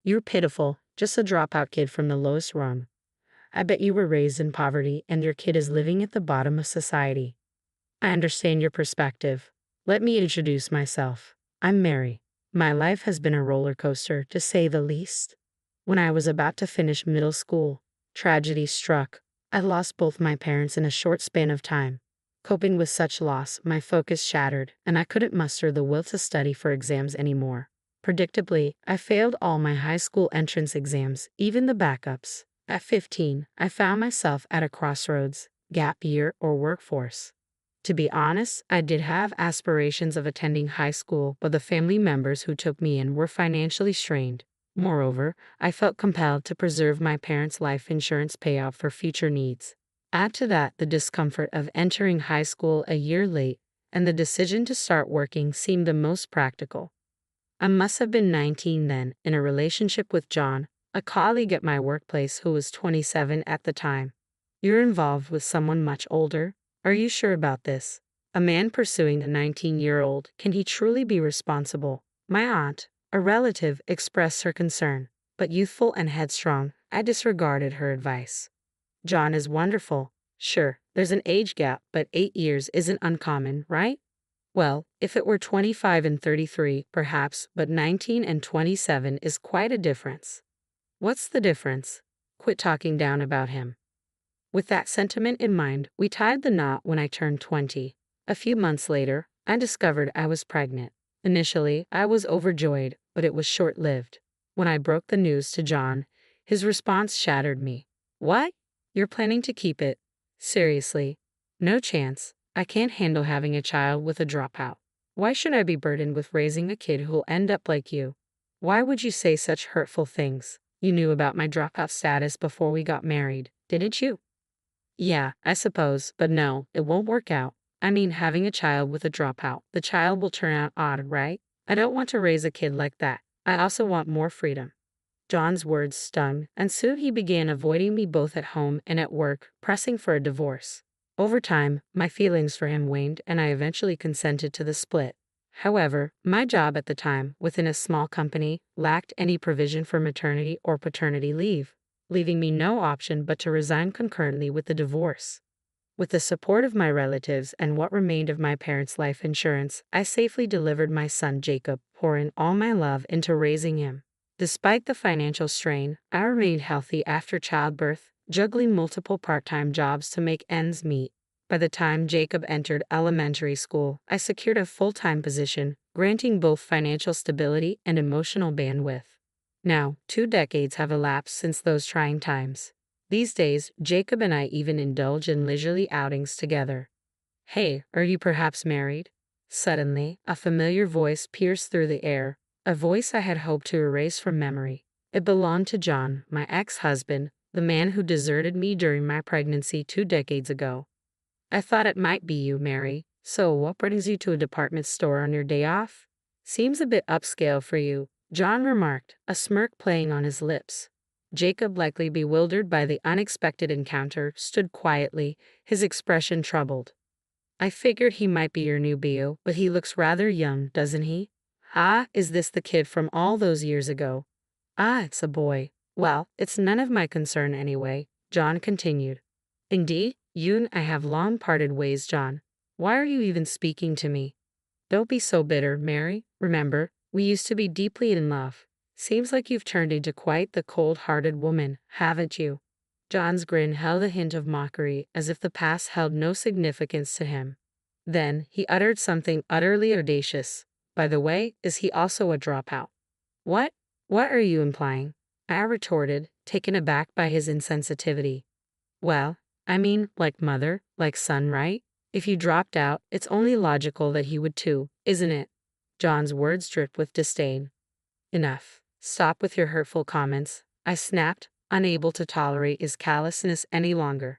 You're pitiful, just a dropout kid from the lowest rung. I bet you were raised in poverty and your kid is living at the bottom of society. I understand your perspective. Let me introduce myself. I'm Mary. My life has been a roller coaster, to say the least. When I was about to finish middle school, tragedy struck. I lost both my parents in a short span of time. Coping with such loss, my focus shattered, and I couldn't muster the will to study for exams anymore. Predictably, I failed all my high school entrance exams, even the backups. At 15, I found myself at a crossroads, gap year or workforce. To be honest, I did have aspirations of attending high school, but the family members who took me in were financially strained. Moreover, I felt compelled to preserve my parents' life insurance payout for future needs. Add to that the discomfort of entering high school a year late, and the decision to start working seemed the most practical. I must have been 19 then, in a relationship with John, a colleague at my workplace who was 27 at the time. You're involved with someone much older? Are you sure about this? A man pursuing a 19-year-old, can he truly be responsible? My aunt, a relative, expressed her concern, but youthful and headstrong, I disregarded her advice. John is wonderful. Sure, there's an age gap, but 8 years isn't uncommon, right? Well, if it were 25 and 33, perhaps, but 19 and 27 is quite a difference. What's the difference? Quit talking down about him. With that sentiment in mind, we tied the knot when I turned 20. A few months later, I discovered I was pregnant. Initially, I was overjoyed, but it was short-lived. When I broke the news to John, his response shattered me. What? You're planning to keep it? Seriously? No chance. I can't handle having a child with a dropout. Why should I be burdened with raising a kid who'll end up like you? Why would you say such hurtful things? You knew about my dropout status before we got married, didn't you? Yeah, I suppose, but no, it won't work out. I mean, having a child with a dropout, the child will turn out odd, right? I don't want to raise a kid like that. I also want more freedom. John's words stung, and soon he began avoiding me both at home and at work, pressing for a divorce. Over time, my feelings for him waned and I eventually consented to the split. However, my job at the time, within a small company, lacked any provision for maternity or paternity leave, leaving me no option but to resign concurrently with the divorce. With the support of my relatives and what remained of my parents' life insurance, I safely delivered my son Jacob, pouring all my love into raising him. Despite the financial strain, I remained healthy after childbirth, juggling multiple part-time jobs to make ends meet. By the time Jacob entered elementary school, I secured a full-time position, granting both financial stability and emotional bandwidth. Now, 2 decades have elapsed since those trying times. These days, Jacob and I even indulge in leisurely outings together. Hey, are you perhaps married? Suddenly, a familiar voice pierced through the air, a voice I had hoped to erase from memory. It belonged to John, my ex-husband, the man who deserted me during my pregnancy 2 decades ago. I thought it might be you, Mary. So, what brings you to a department store on your day off? Seems a bit upscale for you, John remarked, a smirk playing on his lips. Jacob, likely bewildered by the unexpected encounter, stood quietly, his expression troubled. I figured he might be your new beau, but he looks rather young, doesn't he? Ah, is this the kid from all those years ago? Ah, it's a boy. Well, it's none of my concern anyway, John continued. Indeed, you and I have long parted ways, John. Why are you even speaking to me? Don't be so bitter, Mary. Remember, we used to be deeply in love. Seems like you've turned into quite the cold-hearted woman, haven't you? John's grin held a hint of mockery, as if the past held no significance to him. Then, he uttered something utterly audacious. By the way, is he also a dropout? What? What are you implying? I retorted, taken aback by his insensitivity. Well, I mean, like mother, like son, right? If you dropped out, it's only logical that he would too, isn't it? John's words dripped with disdain. Enough. Stop with your hurtful comments, I snapped, unable to tolerate his callousness any longer.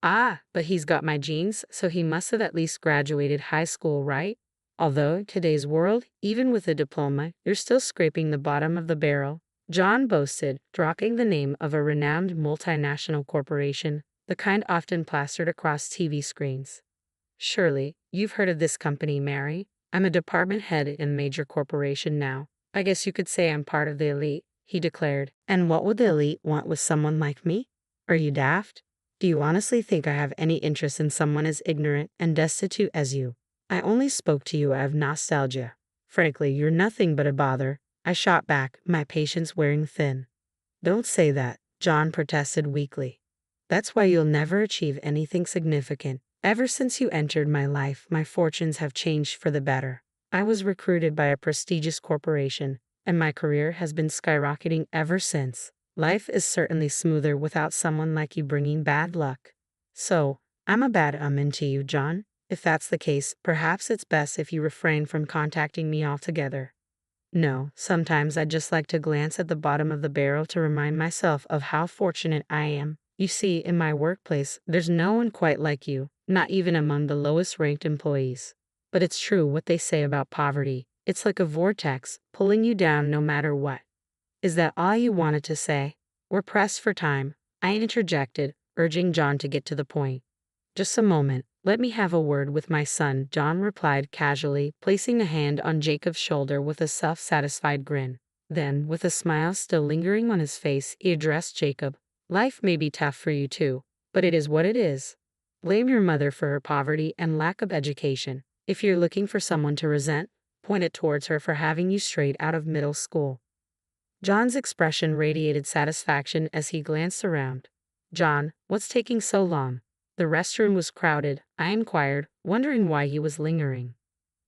Ah, but he's got my genes, so he must have at least graduated high school, right? Although, in today's world, even with a diploma, you're still scraping the bottom of the barrel, John boasted, dropping the name of a renowned multinational corporation, the kind often plastered across TV screens. Surely, you've heard of this company, Mary. I'm a department head in a major corporation now. I guess you could say I'm part of the elite. he declared. And what would the elite want with someone like me? Are you daft? Do you honestly think I have any interest in someone as ignorant and destitute as you? I only spoke to you out of nostalgia. Frankly, you're nothing but a bother, I shot back, my patience wearing thin. Don't say that, John protested weakly. That's why you'll never achieve anything significant. Ever since you entered my life, my fortunes have changed for the better. I was recruited by a prestigious corporation, and my career has been skyrocketing ever since. Life is certainly smoother without someone like you bringing bad luck. So, I'm a bad omen to you, John. If that's the case, perhaps it's best if you refrain from contacting me altogether. No, sometimes I just like to glance at the bottom of the barrel to remind myself of how fortunate I am. You see, in my workplace, there's no one quite like you, not even among the lowest ranked employees. But it's true what they say about poverty. It's like a vortex, pulling you down no matter what. Is that all you wanted to say? We're pressed for time, I interjected, urging John to get to the point. Just a moment, let me have a word with my son, John replied casually, placing a hand on Jacob's shoulder with a self-satisfied grin. Then, with a smile still lingering on his face, he addressed Jacob. Life may be tough for you too, but it is what it is. Blame your mother for her poverty and lack of education. If you're looking for someone to resent, point it towards her for having you straight out of middle school. John's expression radiated satisfaction as he glanced around. John, what's taking so long? The restroom was crowded, I inquired, wondering why he was lingering.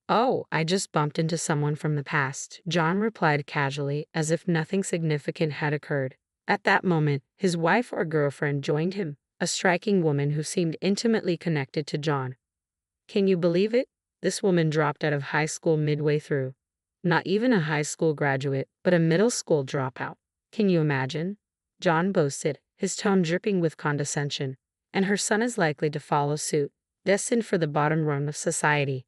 Oh, I just bumped into someone from the past, John replied casually, as if nothing significant had occurred. At that moment, his wife or girlfriend joined him, a striking woman who seemed intimately connected to John. Can you believe it? This woman dropped out of high school midway through. Not even a high school graduate, but a middle school dropout. Can you imagine? John boasted, his tone dripping with condescension. And her son is likely to follow suit, destined for the bottom rung of society.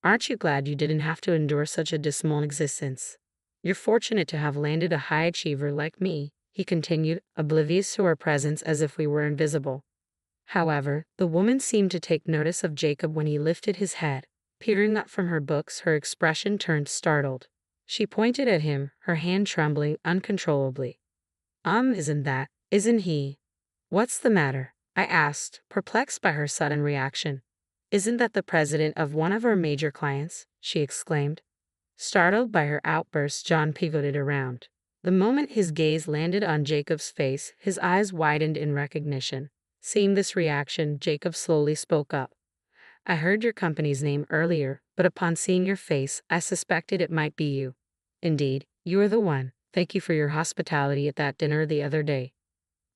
Aren't you glad you didn't have to endure such a dismal existence? You're fortunate to have landed a high achiever like me, he continued, oblivious to our presence as if we were invisible. However, the woman seemed to take notice of Jacob when he lifted his head. Peering up from her books, her expression turned startled. She pointed at him, her hand trembling uncontrollably. Isn't he? What's the matter? I asked, perplexed by her sudden reaction. Isn't that the president of one of our major clients? She exclaimed. Startled by her outburst, John pivoted around. The moment his gaze landed on Jacob's face, his eyes widened in recognition. Seeing this reaction, Jacob slowly spoke up. I heard your company's name earlier, but upon seeing your face, I suspected it might be you. Indeed, you are the one. Thank you for your hospitality at that dinner the other day.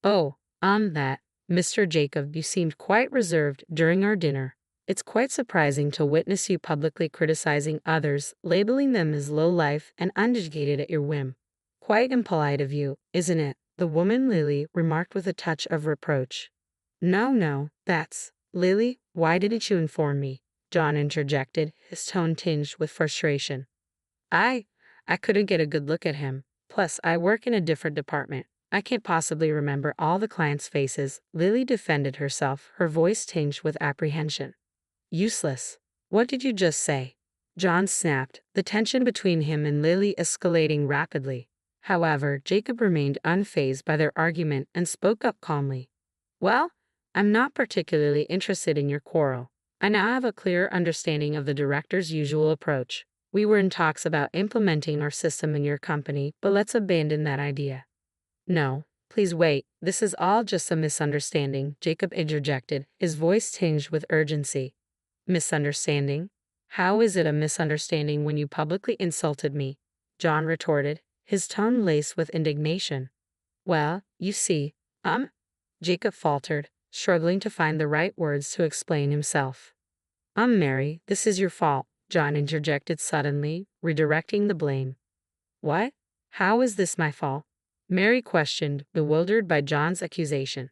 Oh, that. Mr. Jacob, you seemed quite reserved during our dinner. It's quite surprising to witness you publicly criticizing others, labeling them as low-life and uneducated at your whim. Quite impolite of you, isn't it? The woman Lily remarked with a touch of reproach. No, that's... Lily, why didn't you inform me? John interjected, his tone tinged with frustration. I couldn't get a good look at him. Plus, I work in a different department. I can't possibly remember all the clients' faces, Lily defended herself, her voice tinged with apprehension. Useless. What did you just say? John snapped, the tension between him and Lily escalating rapidly. However, Jacob remained unfazed by their argument and spoke up calmly. Well, I'm not particularly interested in your quarrel. I now have a clearer understanding of the director's usual approach. We were in talks about implementing our system in your company, but let's abandon that idea. No, please wait, this is all just a misunderstanding, Jacob interjected, his voice tinged with urgency. Misunderstanding? How is it a misunderstanding when you publicly insulted me? John retorted, his tone laced with indignation. Well, you see, Jacob faltered, struggling to find the right words to explain himself. Mary, this is your fault, John interjected suddenly, redirecting the blame. What? How is this my fault? Mary questioned, bewildered by John's accusation.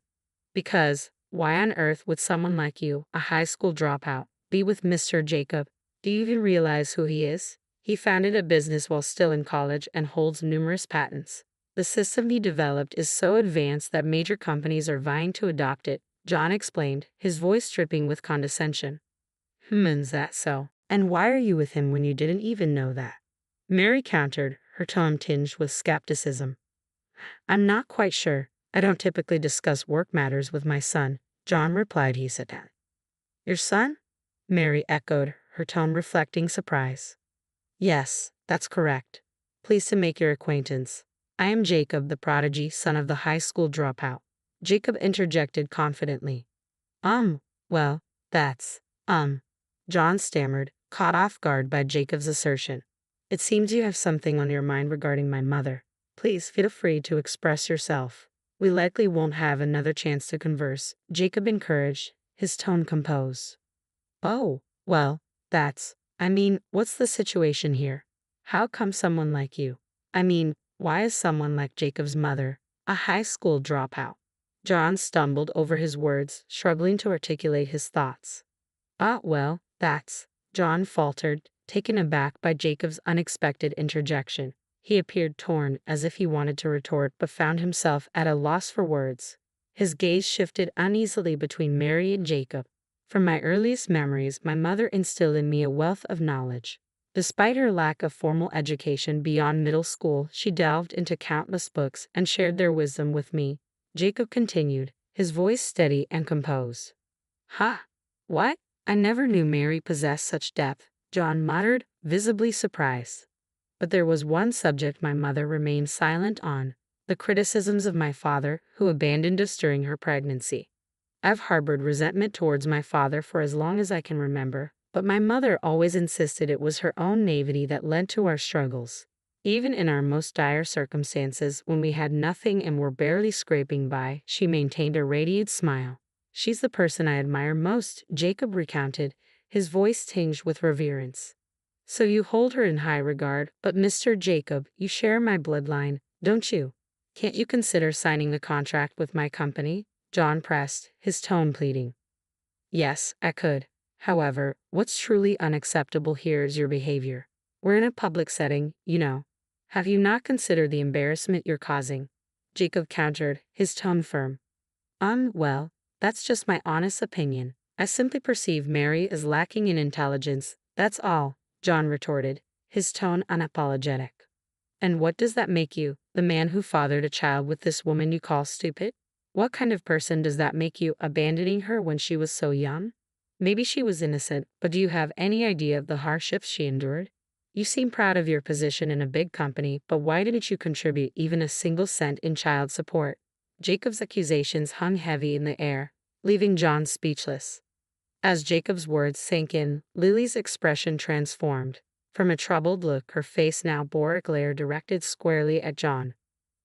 Because, why on earth would someone like you, a high school dropout, be with Mr. Jacob? Do you even realize who he is? He founded a business while still in college and holds numerous patents. The system he developed is so advanced that major companies are vying to adopt it, John explained, his voice dripping with condescension. Is that so? And why are you with him when you didn't even know that? Mary countered, her tone tinged with skepticism. I'm not quite sure. I don't typically discuss work matters with my son, John replied. He said that. Your son? Mary echoed, her tone reflecting surprise. Yes, that's correct. Pleased to make your acquaintance. I am Jacob, the prodigy, son of the high school dropout. Jacob interjected confidently. Well, that's, John stammered, caught off guard by Jacob's assertion. It seems you have something on your mind regarding my mother. Please feel free to express yourself. We likely won't have another chance to converse, Jacob encouraged, his tone composed. Oh, well, what's the situation here? How come someone like you? Why is someone like Jacob's mother, a high school dropout? John stumbled over his words, struggling to articulate his thoughts. John faltered, taken aback by Jacob's unexpected interjection. He appeared torn, as if he wanted to retort but found himself at a loss for words. His gaze shifted uneasily between Mary and Jacob. From my earliest memories, my mother instilled in me a wealth of knowledge. Despite her lack of formal education beyond middle school, she delved into countless books and shared their wisdom with me, Jacob continued, his voice steady and composed. What? I never knew Mary possessed such depth, John muttered, visibly surprised. But there was one subject my mother remained silent on, the criticisms of my father, who abandoned us during her pregnancy. I've harbored resentment towards my father for as long as I can remember, but my mother always insisted it was her own naivety that led to our struggles. Even in our most dire circumstances, when we had nothing and were barely scraping by, she maintained a radiant smile. She's the person I admire most, Jacob recounted, his voice tinged with reverence. So you hold her in high regard, but Mr. Jacob, you share my bloodline, don't you? Can't you consider signing the contract with my company? John pressed, his tone pleading. Yes, I could. However, what's truly unacceptable here is your behavior. We're in a public setting, you know. Have you not considered the embarrassment you're causing? Jacob countered, his tone firm. Well, that's just my honest opinion. I simply perceive Mary as lacking in intelligence, that's all, John retorted, his tone unapologetic. And what does that make you, the man who fathered a child with this woman you call stupid? What kind of person does that make you, abandoning her when she was so young? Maybe she was innocent, but do you have any idea of the hardships she endured? You seem proud of your position in a big company, but why didn't you contribute even a single cent in child support? Jacob's accusations hung heavy in the air, leaving John speechless. As Jacob's words sank in, Lily's expression transformed. From a troubled look, her face now bore a glare directed squarely at John.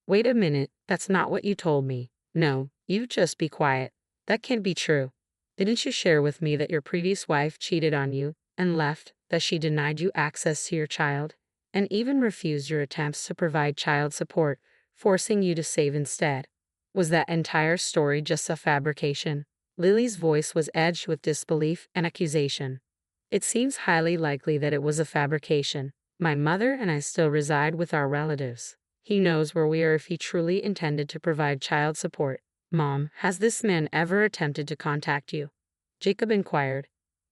Wait a minute, that's not what you told me. No, you just be quiet. That can't be true. Didn't you share with me that your previous wife cheated on you and left, that she denied you access to your child, and even refused your attempts to provide child support, forcing you to save instead? Was that entire story just a fabrication? Lily's voice was edged with disbelief and accusation. It seems highly likely that it was a fabrication. My mother and I still reside with our relatives. He knows where we are if he truly intended to provide child support. Mom, has this man ever attempted to contact you? Jacob inquired.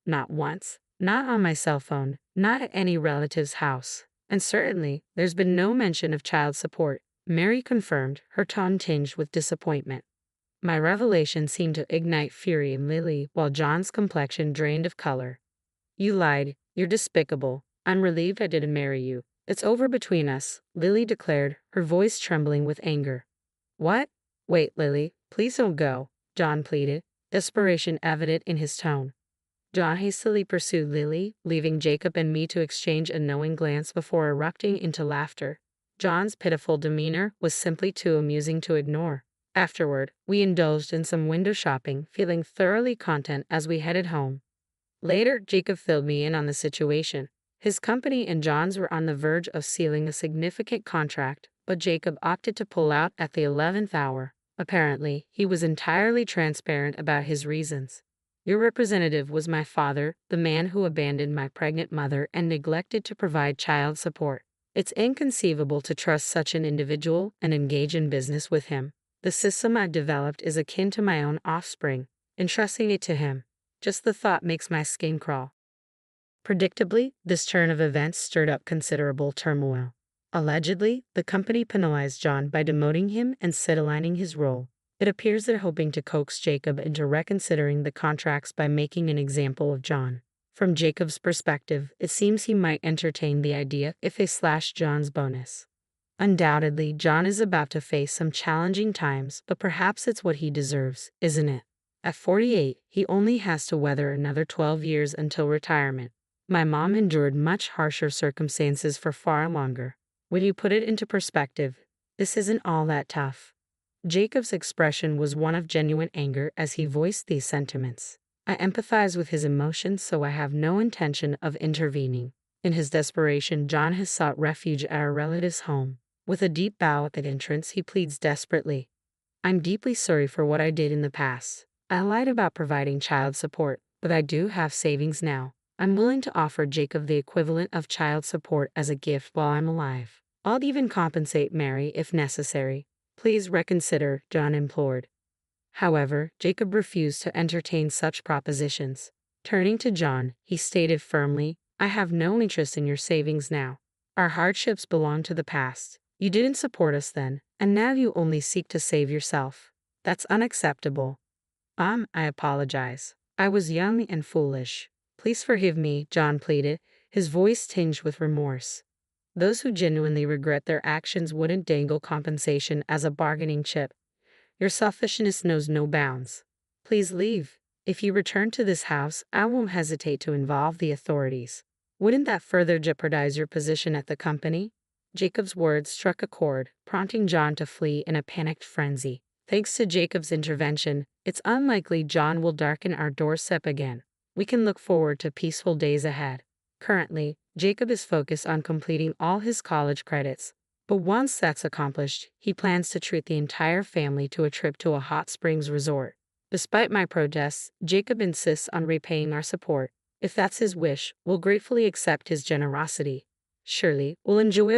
Not once. Not on my cell phone. Not at any relative's house. And certainly, there's been no mention of child support, Mary confirmed, her tone tinged with disappointment. My revelation seemed to ignite fury in Lily, while John's complexion drained of color. You lied. You're despicable. I'm relieved I didn't marry you. It's over between us, Lily declared, her voice trembling with anger. What? Wait, Lily, please don't go, John pleaded, desperation evident in his tone. John hastily pursued Lily, leaving Jacob and me to exchange a knowing glance before erupting into laughter. John's pitiful demeanor was simply too amusing to ignore. Afterward, we indulged in some window shopping, feeling thoroughly content as we headed home. Later, Jacob filled me in on the situation. His company and John's were on the verge of sealing a significant contract, but Jacob opted to pull out at the 11th hour. Apparently, he was entirely transparent about his reasons. Your representative was my father, the man who abandoned my pregnant mother and neglected to provide child support. It's inconceivable to trust such an individual and engage in business with him. The system I've developed is akin to my own offspring. Entrusting it to him, just the thought makes my skin crawl. Predictably, this turn of events stirred up considerable turmoil. Allegedly, the company penalized John by demoting him and sidelining his role. It appears they're hoping to coax Jacob into reconsidering the contracts by making an example of John. From Jacob's perspective, it seems he might entertain the idea if they slash John's bonus. Undoubtedly, John is about to face some challenging times, but perhaps it's what he deserves, isn't it? At 48, he only has to weather another 12 years until retirement. My mom endured much harsher circumstances for far longer. When you put it into perspective, this isn't all that tough. Jacob's expression was one of genuine anger as he voiced these sentiments. I empathize with his emotions, so I have no intention of intervening. In his desperation, John has sought refuge at our relative's home. With a deep bow at the entrance, he pleads desperately. I'm deeply sorry for what I did in the past. I lied about providing child support, but I do have savings now. I'm willing to offer Jacob the equivalent of child support as a gift while I'm alive. I'll even compensate Mary if necessary. Please reconsider, John implored. However, Jacob refused to entertain such propositions. Turning to John, he stated firmly, I have no interest in your savings now. Our hardships belong to the past. You didn't support us then, and now you only seek to save yourself. That's unacceptable. I apologize. I was young and foolish. Please forgive me, John pleaded, his voice tinged with remorse. Those who genuinely regret their actions wouldn't dangle compensation as a bargaining chip. Your selfishness knows no bounds. Please leave. If you return to this house, I won't hesitate to involve the authorities. Wouldn't that further jeopardize your position at the company? Jacob's words struck a chord, prompting John to flee in a panicked frenzy. Thanks to Jacob's intervention, it's unlikely John will darken our doorstep again. We can look forward to peaceful days ahead. Currently, Jacob is focused on completing all his college credits. But once that's accomplished, he plans to treat the entire family to a trip to a hot springs resort. Despite my protests, Jacob insists on repaying our support. If that's his wish, we'll gratefully accept his generosity. Surely, we'll enjoy a